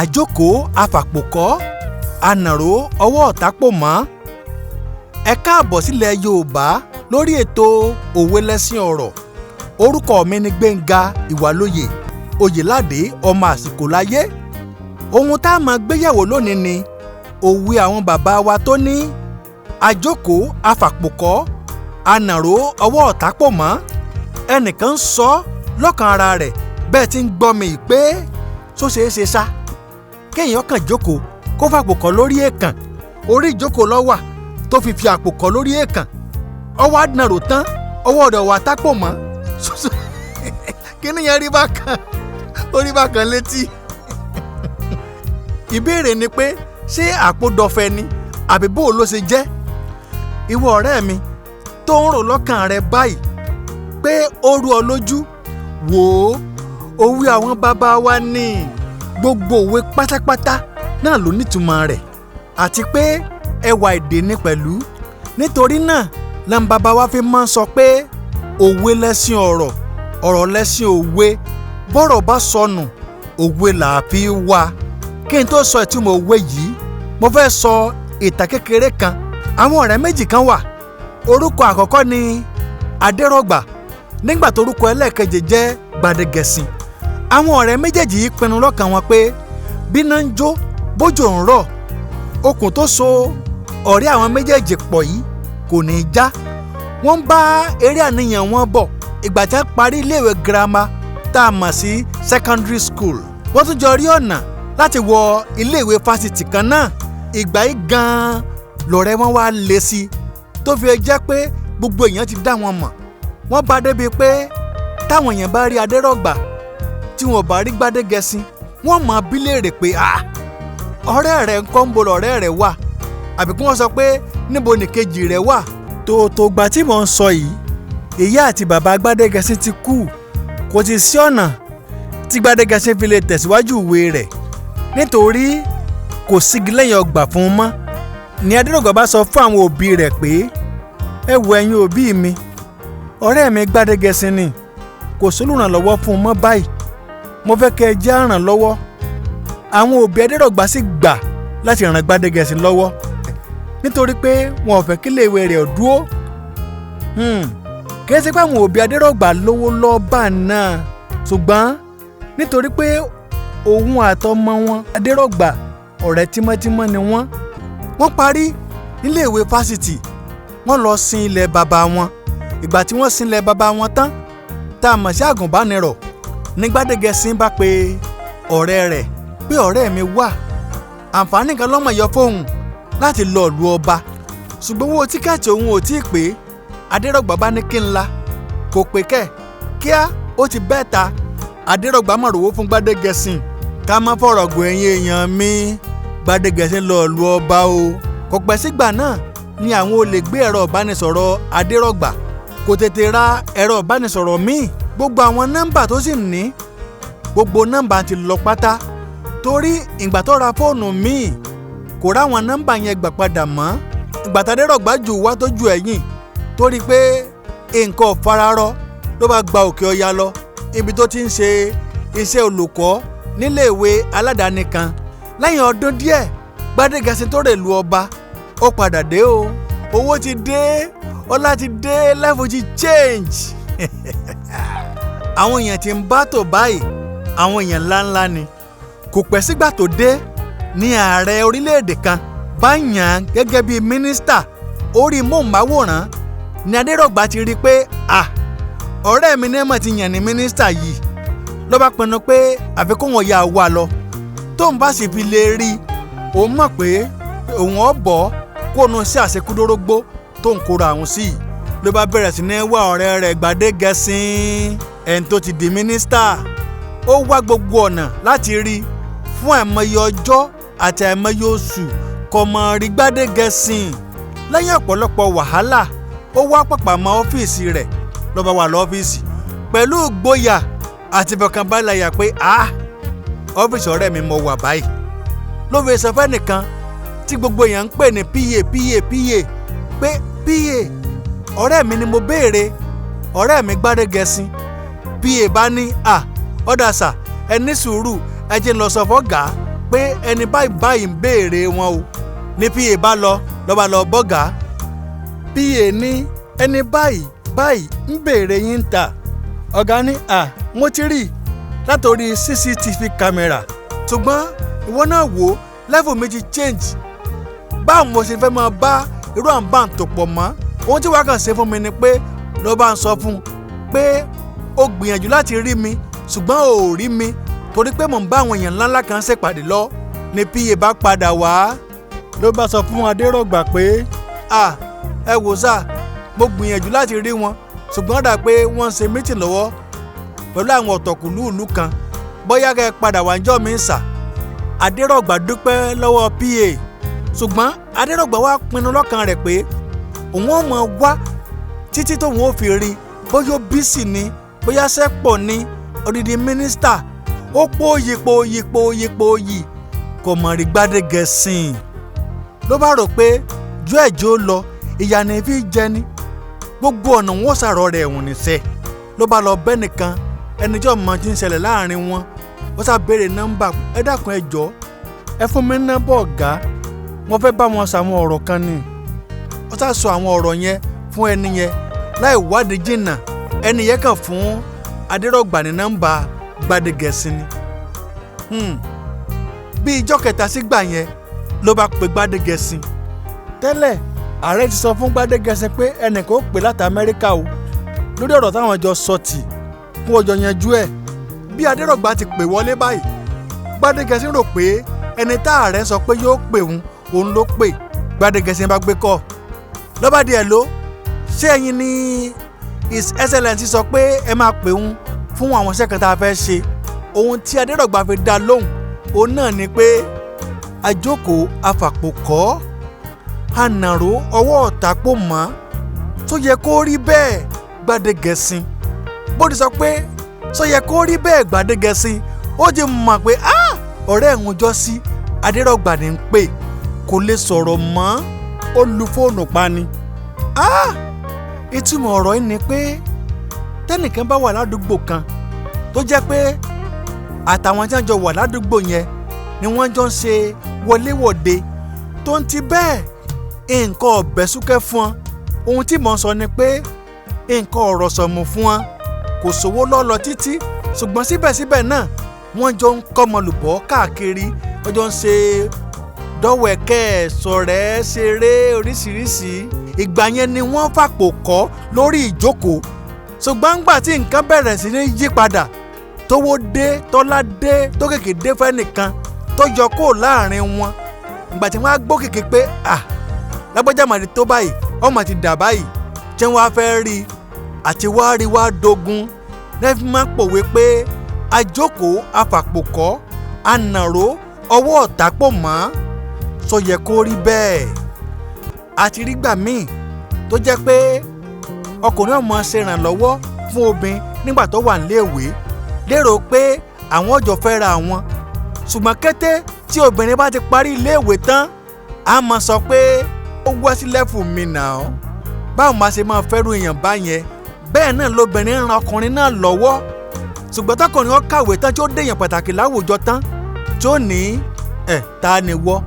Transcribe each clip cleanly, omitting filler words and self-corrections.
àjókòó afàpòkọ́ ànàró ọwọ́ ọ̀tá pò mọ́. Ẹ káàbọ̀ sílẹ̀ Yorùbá lórí ètò Òwe Lẹ́ṣin Ọ̀rọ̀. Orúkọ mi ni Gbénga Ìwàlóye Oyèládé ọmọ àsìkò láyé. Ohun tá a máa gbéyẹ̀wò lónìí ni òwe àwọn bàbá wa tó ní àjókòó afàpòkọ́ ànàró ọwọ́ ọ̀tá pò mọ́. Ẹnìkan ń sọ lọ́kàn ara rẹ̀ bẹ́ẹ̀ tí ń gbọ́ mi pé tó ṣeé ṣe ṣá kéèyàn kàn jókòó kó fàpòkọ́ lórí èèkàn, orí ìjókòó ló wà tó fi àpòkọ́ lórí èèkàn, ọwọ́ àdàrò tán ọwọ́ ọ̀dọ̀ wà tápò mọ́. Kíni yẹn rí bákan, ó rí bákan létí. Ìbéèrè ni pé ṣé àpòdọ̀fẹ́ ni àbí bó ló ṣe jẹ́? Ìwọ ọ̀rẹ́ mi tó ń rò lọ́kàn rẹ báyìí pé ó rú ọ lójú, wò ó, òwe àwọn bàbá wa ní gbogbo òwe pátápátá náà ló nítumọ̀ rẹ̀ àti pé ẹwà èdè ni pẹ̀lú. Nítorí náà làwọn bàbá wa fi máa ń sọ pé òwe lẹ́ṣin ọ̀rọ̀, ọ̀rọ̀ lẹ́ṣin òwe, bọ́rọ̀ bá sọnù òwe là á fi wá. Kí n tó sọ ìtumọ̀ òwe yìí, mo fẹ́ sọ ìtàn kékeré kan. Àwọn ọ̀rẹ́ méjì kan wà. Orúkọ àkọ́kọ́ ni Adérọ̀gbà, nígbà tó orúkọ ẹlẹ́ẹ̀kejì jẹ́ Gbadégẹṣin. Àwọn ọ̀rẹ́ méjèèjì yìí pinnu lọ́kàn wọn pé bíná ń jó bójò ń rọ̀, okùn tó so ọ̀rẹ́ àwọn méjèèjì pọ̀ yìí kò ní í já. Wọ́n bá eré àníyàn wọn bọ̀ ìgbà tí wọ́n parí iléèwé girama tá a mọ̀ sí secondary school. Wọ́n tún jọ rí ọ̀nà láti wọ iléèwé fásitì kan náà. Ìgbà yìí gan-an lọ̀rẹ́ wọn wá le sí i tó fi jẹ́ pé gbogbo èèyàn ti dá wọn mọ̀. Wọ́n bá débi pé táwọn èèyàn bá rí Adérọ̀gbà tí wọn ò bá rí Gbadégẹṣin, wọ́n mọ̀ bí léèrè pé ọ̀rẹ́ rẹ̀ ń kọ́ ń bo ọ̀rẹ́ rẹ̀ wà, àbí kí wọ́n sọ pé níbo nìkejì rẹ̀ wà. Tòótọ́ gbà tí mò ń sọ yìí, ìyá àti bàbá Gbadégẹṣin ti kú, kò sì sí ọ̀nà tí Gbadégẹṣin fi lè tẹ̀síwájú ìwé rẹ̀ nítorí kò sígi lẹ́yìn ọgbà fún un mọ́. Ní Adérọ̀gbà bá sọ fún àwọn òbí rẹ̀ pé ẹ wo ẹ̀yin òbí mi, ọ̀rẹ́ mi Gbadégẹṣin ni, kò sólùrànlọ́wọ́ fún un mọ́ báyìí, mo fẹ́ kẹ́ ẹ jẹ́ àrànlọ́wọ́. Àwọn òbí Adérọ̀gbà sì gbà láti ràn Gbadégẹṣin lọ́wọ́ nítorí pé wọn ò fẹ́ kí iléèwé rẹ̀ dúró. Kì í ṣe pé àwọn òbí Adérọ̀gbà lówó lọ́ọ́bà náà, ṣùgbọ́n nítorí pé òun àtọmọ wọn Adérọ̀gbà ọ̀rẹ́ tímọ́tímọ́ ni wọ́n. Wọ́n parí iléèwé fásitì, wọ́n lọ sin ilẹ̀ bàbá wọn. Ìgbà tí wọ́n sin ilẹ̀ bàbá wọn tán tá a mọ̀ sí àgùnbánirọ̀, ní Gbadégẹṣin bá pe ọ̀rẹ́ rẹ̀ pé ọ̀rẹ́ mi wà, àǹfààní kan lọ́mọ yọ fóun láti lọ ìlú ọba, ṣùgbọ́n owó tíkẹ́ẹ̀tì òun ò tí ì pé. Adérọ̀gbà bá ní kí n la, kò pé kẹ̀ kíá ó ti bẹ́ẹ̀ ta. Adérọ̀gbà mọ̀ rówó fún Gbadégẹṣin. Ká má fọ̀rọ̀ gùn ẹ̀yin èèyàn mi, Gbadégẹṣin lọ ìlú ọba o. Kò pẹ́ sígbà náà ni àwọn olè gbé ẹ̀rọ ìbánisọ̀rọ̀ Adérọ̀gbà. Kò tètè ra ẹ̀rọ ìbánisọ̀rọ̀ míì. Gbogbo àwọn nọ́mbà tó sì ní, gbogbo nọ́mbà ti lọ pátá torí ìgbà tó ra fóònù míì kò ráwọn nọ́mbà yẹn gbà padà mọ́. Ìgbà tí Adérọ̀gbà jù wá tó ju ẹ̀yìn torí pé nǹkan ò fararọ ló bá gba òkè ọya lọ ibi tó ti ń ṣe iṣẹ́ olùkọ́ níléèwé aládàáni kan. Lẹ́yìn ọdún díẹ̀ Gbadégẹṣin tó rèlú ọba, ó padà dé o. Owó ti dé, ọlá ti dé, level ti change. Àwọn èèyàn ti ń bá tò báyìí, àwọn èèyàn ńláńlá ni. Kò pẹ́ sígbà tó dé ní ààrẹ orílẹ̀-èdè kan bá yàn án gẹ́gẹ́ bíi mínísítà. Orí móhùnmáwòrán ni Adérọ̀gbà ti rí i pé ọ̀rẹ́ mi ní mọ̀ ti yàn ní mínísítà yìí. Ló bá pinnu pé àfi kó wọn ya wà lọ. Tóun bá sì fi lè rí i, òun mọ̀ pé òun ọ̀ bọ̀ kó nu sí àṣekúdórógbó tó ń kóra àwọn sí i. Ló bá bẹ̀rẹ̀ sí ní wá ọ̀rẹ́ rẹ̀ Gbadégẹṣin, ẹni tó ti di mínísítà. Ó wá gbogbo ọ̀nà láti rí i fún àìmọye ọjọ́ àti àìmọye oṣù kò mọ̀ rí Gbadégẹṣin. Lẹ́yìn ọ̀pọ̀lọpọ̀ wàhálà, ó wá pàpà mọ́ ọ́fíìsì rẹ̀. Ló bá wà lọ́fíìsì pẹ̀lú ìgboyà àti ìfọ̀kànbalẹ̀ yà pé ọ́fíìsì ọ̀rẹ́ mi mo wà báyìí. Ló fi sọ fẹ́ nìkan tí gbogbo èèyàn ń pè ní PA pé PA ọ̀rẹ́ mi ni mo béèrè, ọ̀rẹ́ mi Gbadégẹṣin. PA bá ní ọ̀dà sà, ẹ ní sùúrù, ẹ jẹ́ n lọ sọ fọ́gà pé ẹni báyìí ń béèrè wọn o ní PA bá lọ bọ́gà. PA ní ẹni báyìí ń béèrè yín ń ta. Ọ̀gá ní mo ti rí látòrí CCTV camera ṣùgbọ́n ìwọ náà wò level méjì change. Báwo mo ṣe fẹ́ máa bá irú àǹbá tó pọ̀ mọ́? Ohun tí wàá kàn ṣe fún mi ni pé ló bá ń sọ fún un pé ó gbìyànjú láti rí mi ṣùgbọ́n ò rí mi torí pé mò ń bá àwọn èèyàn ńláńlá kan ṣèpàdé lọ. Ní PA bá padà wá ló bá sọ fún Adérọ̀gbà pé ẹ wò sá mo gbìyànjú láti rí wọn ṣùgbọ́n dà pé wọ́n ń ṣe mítìn lọ́wọ́ pẹ̀lú àwọn ọ̀tọ̀kùlú ìlú kan bóyá kẹ́ ẹ padà wá ńjọ́ mi ń sà. Adérọ̀gbà dúpẹ́ lọ́wọ́ PA ṣùgbọ́n Adérọ̀gbà wá pinnu lọ́kàn rẹ̀ pé òun ò mọ̀ wá títí tóun ó fi rí bóyá bísí ni bóyá sẹ́pọ̀ ni odidi mínísítà ó pòyì kò mọ̀ rí Gbádégẹṣin. Ló bá rò pé ju ẹ̀jọ́ lọ ìyá ni fi jẹ ni gbogbo ọ̀nà wọn ṣàrọ̀ rẹ̀ ẹ̀wọ̀n níṣẹ́. Ló bá lọ bẹ́ nìkan ẹni tí ọmọ ti ń ṣẹlẹ̀ láàrin wọn ó sá béèrè nọ́mbà ẹ dákun ẹ jọ̀ọ́ ẹ fún mi nọ́mbà ọ̀gá wọ́n fẹ́ bá wọn sàwọn ọ̀rọ̀ kan ni. Ó sá sọ àwọn ọ̀rọ̀ yẹn fún ẹni yẹn láì wádìí jìnnà ẹni yẹn kàn fún Adérọ̀gbà ní nọ́mbà Gbádégẹṣin ni. Bí ijọ́ kẹta sígbà yẹn ló bá pe Gbádégẹṣin. Tẹ́lẹ̀ ààrẹ ti sọ fún Gbádégẹṣin pé ẹnìkan ó pè láti Amẹ́ríkà o lórí ọ̀rọ̀ táwọn jọ sọ tì fún ọjọ́ yanjú ẹ̀. Bí Adérọ̀gbà ti pè wọlé báyìí Gbádégẹṣin rò pé ẹni tá ààrẹ sọ pé yóò pè òun ló pè. Gbádégẹṣin bá gbé kọ́ lọ́ba díẹ̀ ló ṣé ẹ̀yin ni His Excellency sọ pé ẹ máa pè òun fún àwọn iṣẹ́ kan tá a fẹ́ ṣe. Ohun tí Adérọ̀gbà fi dá lóhùn òun náà ni pé àjókòó afàpòkọ́ ànàró ọwọ́ ọ̀tàpò mọ́ tó yẹ kó rí bẹ́ẹ̀ Gbádégẹṣin. Bó ti sọ pé tó yẹ kó rí bẹ́ẹ̀ Gbádégẹṣin ó ti mọ̀ pé ọ̀rẹ́ ẹ̀hún jọ sí Adérọ̀gbà ní ń pè kò lè sọ̀rọ̀ mọ́ ó lu fóònù pa ni. Ìtumọ̀ ọ̀rọ̀ yìí ni pé tẹ́nìkan bá wà ládùúgbò kan tó jẹ́ pé àtàwọn tí wọ́n jọ wà ládùúgbò yẹn ni wọ́n jọ ń ṣe wọléwọ̀de tó ń ti bẹ́ẹ̀ nǹkan ọ̀bẹ súnkẹ́ fún wọn. Ohun tí mò ń sọ ni pé nǹkan ọ̀rọ̀ sọ̀mù fún wọn kò sówó lọ́lọ́ títí ṣùgbọ́n síbẹ̀síbẹ̀ náà wọ́n jọ ń kọ́mọlùbọ́ káàkiri wọ́n jọ ń ṣe dọ́wẹ̀kẹ́ sọ̀rẹ́ ṣeré oríṣiríṣi. Ìgbà yẹn ni wọ́n fàpò kọ́ lórí ìjókòó ṣùgbọ́n ńgbà tí nǹkan bẹ̀rẹ̀ sí ní yí padà tówó dé tọ́lá dé tó kèké dé fẹ́nìkan tó yọ kó láàrin wọn. Ìgbà tí wọ́n á gbọ́ kèké pé lágbájá màdì tó báyìí ọmọ ti dà báyìí tí wọ́n á fẹ́ rí àti wá rí wá dogun lẹ́fí máa pòwe pé àjókòó afàpòkọ́ ànàró ọwọ́ ọ̀tàpò mọ́ sọ yẹ kó rí bẹ́ẹ̀. Àti rí gbà míì tó jẹ́ pé ọkùnrin ọmọ ṣe ìrànlọ́wọ́ fún obìnrin nígbà tó wà níléèwé lérò pé àwọn ọjọ́ fẹ́ ra wọn ṣùgbọ́n kété tí obìnrin bá ti parí iléèwé tán a máa sọ pé ó wá sí lẹ́fù mi náà báwo máa ṣe máa fẹ́rù èèyàn báyẹn. Bẹ́ẹ̀ náà lobìnrin ran ọkùnrin náà lọ́wọ́ ṣùgbọ́n tọkùnrin ó kàwé tán tí ó dèèyàn pàtàkì láwùjọ tán tí ó ní ta ni wọ́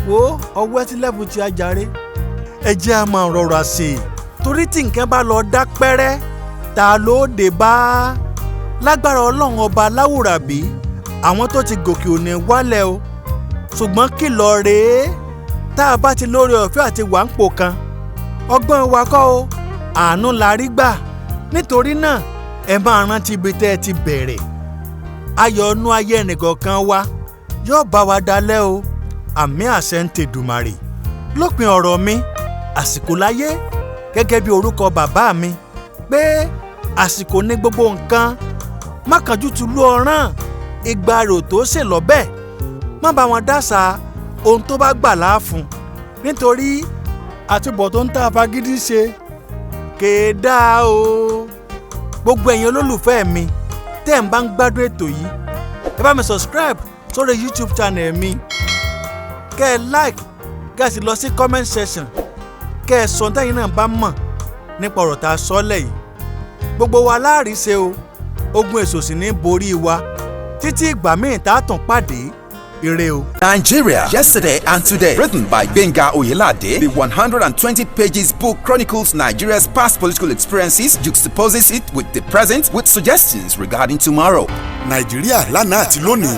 wo ọwọ́ sí lẹ́fù tí a jàre. Ẹ jẹ́ a máa rọra sí i torí tí nǹkan bá lọ dá pẹ́rẹ́ ta ló dé bá. Lágbára Ọlọ́run ọba láwùrábí àwọn tó ti gòkè ò ní wálẹ̀ o ṣùgbọ́n kìlọ̀ rèé tá a bá ti lórí ọ̀fẹ́ àti wàǹpò kan ọgbọ́n wa kọ́ o àánú la rí gbà. Nítorí náà ẹ máa rántí ibi tẹ́ ẹ ti bẹ̀rẹ̀. Ayọ̀ ọnú ayé ẹnìkọ̀ọ̀kan wa yóò bá wa dalẹ̀ o àmì àṣẹ ń tèdùmàrè. Lópin ọ̀rọ̀ mi àsìkò láyé gẹ́gẹ́ bí orúkọ bàbá mi pé àsìkò ní gbogbo nǹkan má kánjú tùlú ọ̀ràn ìgbà rò tó ṣe lọ́bẹ̀ má bá wọn dáṣà ohun tó bá gbà láàfún nítorí àtúbọ̀ tó ń tà fagídí ṣe kéèdá o. Gbogbo ẹ̀yin olólùfẹ́ mi tẹ́ ń bá ń gbádùn ètò yìí ẹ bá mi subscribe sórí YouTube channel mi kẹ́ ẹ like kẹ́ ẹ sì lọ sí comment section kẹ́ ẹ sọ tẹ́yin náà bá mọ̀ nípa ọ̀rọ̀ tá a sọ lẹ́yìn. Gbogbo wa láàrí ṣe o ogun èso sì ní borí wa títí ìgbà míì tá a tún pàdé ire o. Nigeria, Yesterday and Today, written by Benga Oyelade, the 120 pages book chronicles Nigeria's past political experiences, juxtaposes it with the present with suggestions regarding tomorrow. Nàìjíríà lánàá àti lónìí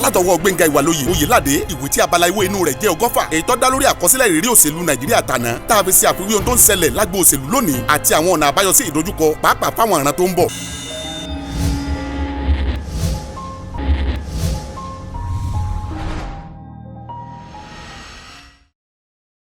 látọwọ́ Gbẹ́ngà Ìwàlóye Oyèládé, ìwé tí abala ìwé inú rẹ̀ jẹ́ 100 èyí tó dá lórí àkọsílẹ̀ ìrírí òṣèlú Nàìjíríà tàná tá a fi ṣe àfiwé ohun tó ń ṣẹlẹ̀ lágbo òṣèlú lónìí àti àwọn ọ̀nà àbáyọ sí ìdojúkọ pàápàá fáwọn ìran tó ń bọ̀.